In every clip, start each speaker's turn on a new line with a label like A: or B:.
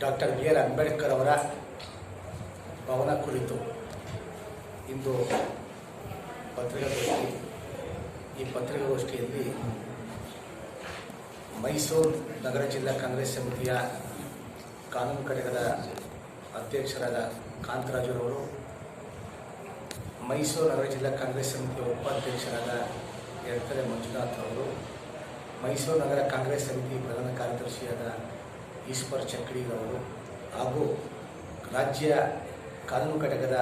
A: Doctor B R Ambedkar ಅವರ ಭವನ ಕುರಿತು ಇಂದು ಪತ್ರಿಕಾಗೋಷ್ಠಿ. ಈ ಪತ್ರಿಕಾಗೋಷ್ಠಿಯಲ್ಲಿ ಮೈಸೂರು ನಗರ ಜಿಲ್ಲಾ ಕಾಂಗ್ರೆಸ್ ಸಮಿತಿಯ ಕಾನೂನು ಘಟಕದ ಅಧ್ಯಕ್ಷರಾದ ಕಾಂತರಾಜರವರು, ಮೈಸೂರು ನಗರ ಜಿಲ್ಲಾ ಕಾಂಗ್ರೆಸ್ ಸಮಿತಿಯ ಉಪಾಧ್ಯಕ್ಷರಾದ ಎರ್ತರೆ ಮಂಜುನಾಥ್ ಅವರು, ಮೈಸೂರು ನಗರ ಕಾಂಗ್ರೆಸ್ ಸಮಿತಿ ಪ್ರಧಾನ ಕಾರ್ಯದರ್ಶಿಯಾದ ಈಶ್ವರ್ ಚಕ್ಡಿರವರು ಹಾಗೂ ರಾಜ್ಯ ಕಾನೂನು ಘಟಕದ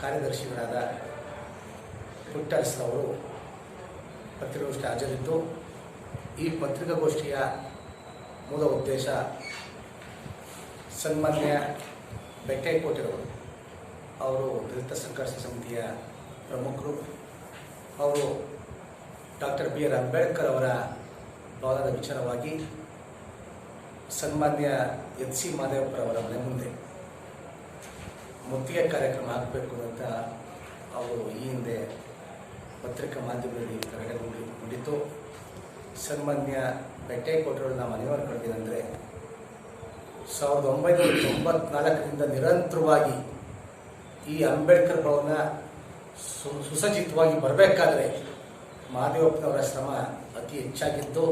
A: ಕಾರ್ಯದರ್ಶಿಗಳಾದ ಪುಟ್ಟರ್ಸ್ ಅವರು ಪತ್ರಿಕಾಗೋಷ್ಠಿ ಹಾಜರಿದ್ದು, ಈ ಪತ್ರಿಕಾಗೋಷ್ಠಿಯ ಮೂಲ ಉದ್ದೇಶ ಸನ್ಮಾನ್ಯ ಬೆಟ್ಟೇಕೋಟೆರವರು, ಅವರು ದಲಿತ ಸಂಘರ್ಷ ಸಮಿತಿಯ ಪ್ರಮುಖರು, ಅವರು ಡಾಕ್ಟರ್ ಬಿ ಆರ್ ಅಂಬೇಡ್ಕರ್ ಅವರ ಭವನದ ವಿಚಾರವಾಗಿ ಸನ್ಮಾನ್ಯ ಎಚ್ ಸಿ ಮಾದೇವಪ್ಪರವರ ಮನೆ ಮುಂದೆ ಮುತ್ತಿಗೆ ಕಾರ್ಯಕ್ರಮ ಆಗಬೇಕು ಅಂತ ಅವರು ಈ ಹಿಂದೆ ಪತ್ರಿಕಾ ಮಾಧ್ಯಮದಲ್ಲಿ ಹೊರಗಡೆಗೊಂಡಿತ್ತು. ಸನ್ಮಾನ್ಯ ಬೆಟ್ಟೇಕೋಟೆಯವರನ್ನ ಮನವಿ ಕಳೆದಿದೆ. 1994ರಿಂದ ನಿರಂತರವಾಗಿ ಈ ಅಂಬೇಡ್ಕರ್ ಭವನ ಸುಸಜ್ಜಿತವಾಗಿ ಬರಬೇಕಾದ್ರೆ ಮಾದೇವಪ್ಪನವರ ಶ್ರಮ ಅತಿ ಹೆಚ್ಚಾಗಿದ್ದು,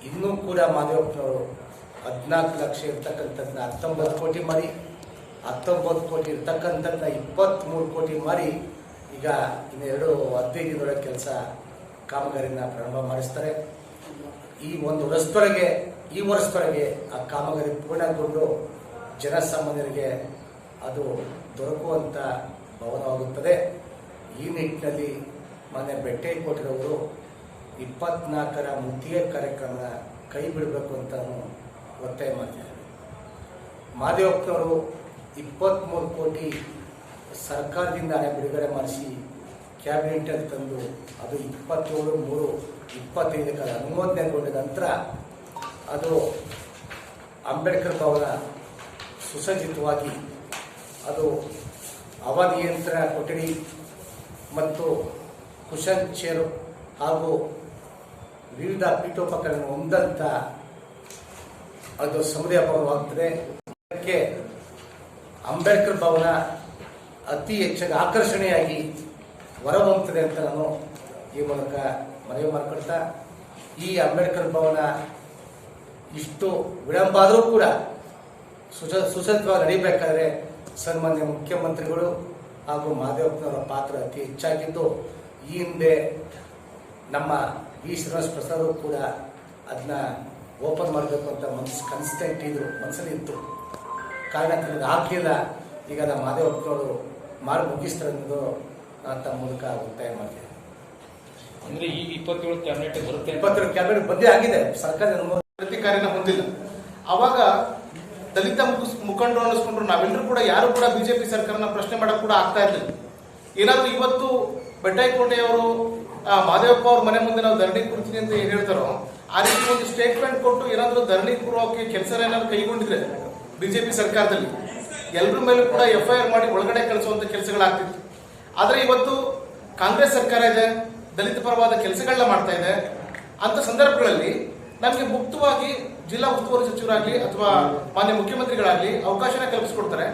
A: ಇನ್ನೂ ಕೂಡ ಮಾದೇವಪ್ಪನವರು 14 ಲಕ್ಷ ಇರ್ತಕ್ಕಂಥದ್ದನ್ನ 19 ಕೋಟಿ ಮಾರಿ, 19 ಕೋಟಿ ಇರ್ತಕ್ಕಂಥದ್ದನ್ನ 23 ಕೋಟಿ ಮಾರಿ, ಈಗ ಇನ್ನೆರಡು 15 ದಿನದೊಳಗೆ ಕೆಲಸ ಕಾಮಗಾರಿನ ಪ್ರಾರಂಭ ಮಾಡಿಸ್ತಾರೆ. ಈ ವರ್ಷದೊಳಗೆ ಆ ಕಾಮಗಾರಿ ಪೂರ್ಣಗೊಂಡು ಜನಸಾಮಾನ್ಯರಿಗೆ ಅದು ದೊರಕುವಂಥ ಭವನವಾಗುತ್ತದೆ. ಈ ನಿಟ್ಟಿನಲ್ಲಿ ಮಾನ್ಯ ಬೆಟ್ಟೇಕೋಟೆರವರು 24ರ ಮುತ್ತಿಗೆ ಕಾರ್ಯಕ್ರಮ ಕೈ ಬಿಡಬೇಕು ಅಂತ ಒತ್ತಾಯ ಮಾಡ್ತಿದ್ದಾರೆ. ಮಾದೇವಪ್ಪನವರು 23 ಕೋಟಿ ಸರ್ಕಾರದಿಂದ ಹಣ ಬಿಡುಗಡೆ ಮಾಡಿಸಿ ಕ್ಯಾಬಿನೆಟಲ್ಲಿ ತಂದು ಅದು 27/3/25ಕ್ಕೆ ಅನುಮೋದನೆಗೊಂಡ ನಂತರ ಅದು ಅಂಬೇಡ್ಕರ್ ಭವನ ಸುಸಜ್ಜಿತವಾಗಿ ಅದು ಅವನಿಯಂತ್ರಣ ಕೊಠಡಿ ಮತ್ತು ಕುಶನ್ ಚೇರು ಹಾಗೂ ವಿವಿಧ ಪೀಠೋಪಕರಣ ಹೊಂದಂತ ಅದು ಸಮುದಾಯ ಭವನವಾಗುತ್ತದೆ. ಅದಕ್ಕೆ ಅಂಬೇಡ್ಕರ್ ಭವನ ಅತಿ ಹೆಚ್ಚಾಗಿ ಆಕರ್ಷಣೆಯಾಗಿ ಹೊರಹೊಮ್ಮುತ್ತದೆ ಅಂತ ನಾನು ಈ ಮೂಲಕ ಮನವಿ ಮಾಡಿಕೊಳ್ತಾ, ಈ ಅಂಬೇಡ್ಕರ್ ಭವನ ಇಷ್ಟು ವಿಳಂಬ ಆದರೂ ಕೂಡ ಸುಸಜ್ಜಿತವಾಗಿ ನಡೀಬೇಕಾದ್ರೆ ಸನ್ಮಾನ್ಯ ಮುಖ್ಯಮಂತ್ರಿಗಳು ಹಾಗೂ ಮಾದೇವಪ್ಪನವರ ಪಾತ್ರ ಅತಿ ಹೆಚ್ಚಾಗಿದ್ದು, ಈ ಹಿಂದೆ ನಮ್ಮ ವಿ ಶ್ರೀನಿವಾಸ ಪ್ರಸಾದ್ ಕೂಡ ಅದನ್ನ ಓಪನ್ ಮಾಡಬೇಕು ಅಂತ ಮನಸ್ಸಲ್ಲಿ ಇತ್ತು. ಕಾರಣ ಹಾಕಿಲ್ಲ. ಈಗ ನಮ್ಮ ಮಾದೇವಪ್ಪನವರು ಮಾಡಿ ಮುಗಿಸ್ತಾರೆ ಅನ್ನೋದು ತಮ್ಮ ಮೂಲಕ ಒತ್ತಾಯ ಮಾಡ್ತಿದ್ದಾರೆ.
B: ಅಂದ್ರೆ ಈ 27 ಕ್ಯಾಬಿನೆಟ್ ಬರುತ್ತೆ,
A: 27 ಕ್ಯಾಬಿನೆಟ್ ಬಂದೇ ಆಗಿದೆ. ಸರ್ಕಾರ
C: ಪ್ರತಿಕಾರ್ಯನ ಹೊಂದಿಲ್ಲ. ಅವಾಗ ದಲಿತ ಮುಖಂಡರು ಅನ್ನಿಸ್ಕೊಂಡ್ರು ನಾವೆಲ್ಲರೂ ಕೂಡ ಯಾರು ಕೂಡ ಬಿಜೆಪಿ ಸರ್ಕಾರನ ಪ್ರಶ್ನೆ ಮಾಡಕ್ ಕೂಡ ಆಗ್ತಾ ಇರಲಿಲ್ಲ. ಏನಾದ್ರು ಇವತ್ತು ಬೆಟ್ಟೇಕೋಟೆಯವರು ಮಾದೇವಪ್ಪ ಅವ್ರ ಮನೆ ಮುಂದೆ ನಾವು ಧರಣಿ ಕೂರ್ತೀವಿ ಅಂತ ಏನ್ ಹೇಳ್ತಾರೋ ಆ ರೀತಿ ಒಂದು ಸ್ಟೇಟ್ಮೆಂಟ್ ಕೊಟ್ಟು ಏನಾದ್ರು ಧರಣಿ ಕೂರೋಕೆ ಕೆಲಸ ಏನಾದ್ರು ಕೈಗೊಂಡಿದ್ರೆ ಬಿಜೆಪಿ ಸರ್ಕಾರದಲ್ಲಿ ಎಲ್ಲರ ಮೇಲೂ ಕೂಡ FIR ಮಾಡಿ ಒಳಗಡೆ ಕಳಿಸುವಂತ ಕೆಲಸಗಳಾಗ್ತಿತ್ತು. ಆದ್ರೆ ಇವತ್ತು ಕಾಂಗ್ರೆಸ್ ಸರ್ಕಾರ ಇದೆ, ದಲಿತ ಪರವಾದ ಕೆಲಸಗಳನ್ನ ಮಾಡ್ತಾ ಇದೆ. ಅಂತ ಸಂದರ್ಭಗಳಲ್ಲಿ ನಮಗೆ ಮುಕ್ತವಾಗಿ ಜಿಲ್ಲಾ ಉಸ್ತುವಾರಿ ಸಚಿವರಾಗ್ಲಿ ಅಥವಾ ಮಾನ್ಯ ಮುಖ್ಯಮಂತ್ರಿಗಳಾಗ್ಲಿ ಅವಕಾಶನ ಕಲ್ಪಿಸ್ಕೊಡ್ತಾರೆ.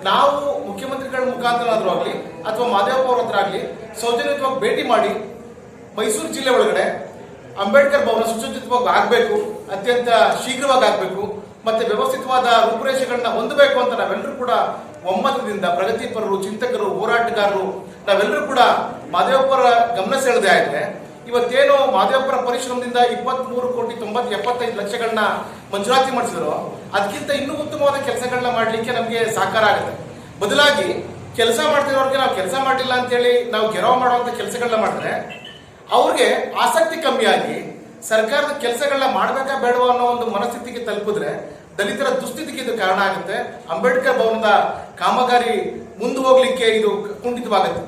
C: ನಾವು ಮುಖ್ಯಮಂತ್ರಿಗಳ ಮುಖಾಂತರ ಆಗಲಿ ಅಥವಾ ಮಾದೇವಪ್ಪ ಅವ್ರ ಹತ್ರ ಆಗಲಿ ಸೌಜನ್ಯವಾಗಿ ಭೇಟಿ ಮಾಡಿ ಮೈಸೂರು ಜಿಲ್ಲೆ ಒಳಗಡೆ ಅಂಬೇಡ್ಕರ್ ಭವನ ಸುಸಜ್ಜಿತವಾಗಿ ಆಗಬೇಕು, ಅತ್ಯಂತ ಶೀಘ್ರವಾಗಿ ಆಗಬೇಕು, ಮತ್ತೆ ವ್ಯವಸ್ಥಿತವಾದ ರೂಪುರೇಷೆಗಳನ್ನ ಹೊಂದಬೇಕು ಅಂತ ನಾವೆಲ್ಲರೂ ಕೂಡ ಒಮ್ಮತದಿಂದ ಪ್ರಗತಿಪರರು, ಚಿಂತಕರು, ಹೋರಾಟಗಾರರು ನಾವೆಲ್ಲರೂ ಕೂಡ ಮಾದೇವಪ್ಪರ ಗಮನ ಸೆಳೆದೇ ಆದ್ರೆ ಇವತ್ತೇನು ಮಾದೇವಪ್ಪರ ಪರಿಶ್ರಮದಿಂದ 23,75 ಲಕ್ಷಗಳನ್ನ ಮಂಜೂರಾತಿ ಮಾಡಿಸಿದ್ರು, ಅದಕ್ಕಿಂತ ಇನ್ನೂ ಉತ್ತಮವಾದ ಕೆಲಸಗಳನ್ನ ಮಾಡಲಿಕ್ಕೆ ನಮಗೆ ಸಾಕಾರ ಆಗುತ್ತೆ. ಬದಲಾಗಿ ಕೆಲಸ ಮಾಡ್ತಿರೋರಿಗೆ ನಾವು ಕೆಲಸ ಮಾಡಿಲ್ಲ ಅಂತೇಳಿ ನಾವು ಗೆರವು ಮಾಡುವಂತ ಕೆಲಸಗಳನ್ನ ಮಾಡಿದ್ರೆ ಅವ್ರಿಗೆ ಆಸಕ್ತಿ ಕಮ್ಮಿಯಾಗಿ ಸರ್ಕಾರದ ಕೆಲಸಗಳನ್ನ ಮಾಡಬೇಕಾ ಬೇಡವಾ ಅನ್ನೋ ಒಂದು ಮನಸ್ಥಿತಿಗೆ ತಲುಪಿದ್ರೆ ದಲಿತರ ದುಸ್ಥಿತಿಗೆ ಇದು ಕಾರಣ ಆಗುತ್ತೆ. ಅಂಬೇಡ್ಕರ್ ಭವನದ ಕಾಮಗಾರಿ ಮುಂದೆ ಹೋಗ್ಲಿಕ್ಕೆ ಇದು ಕುಂಠಿತವಾಗುತ್ತೆ.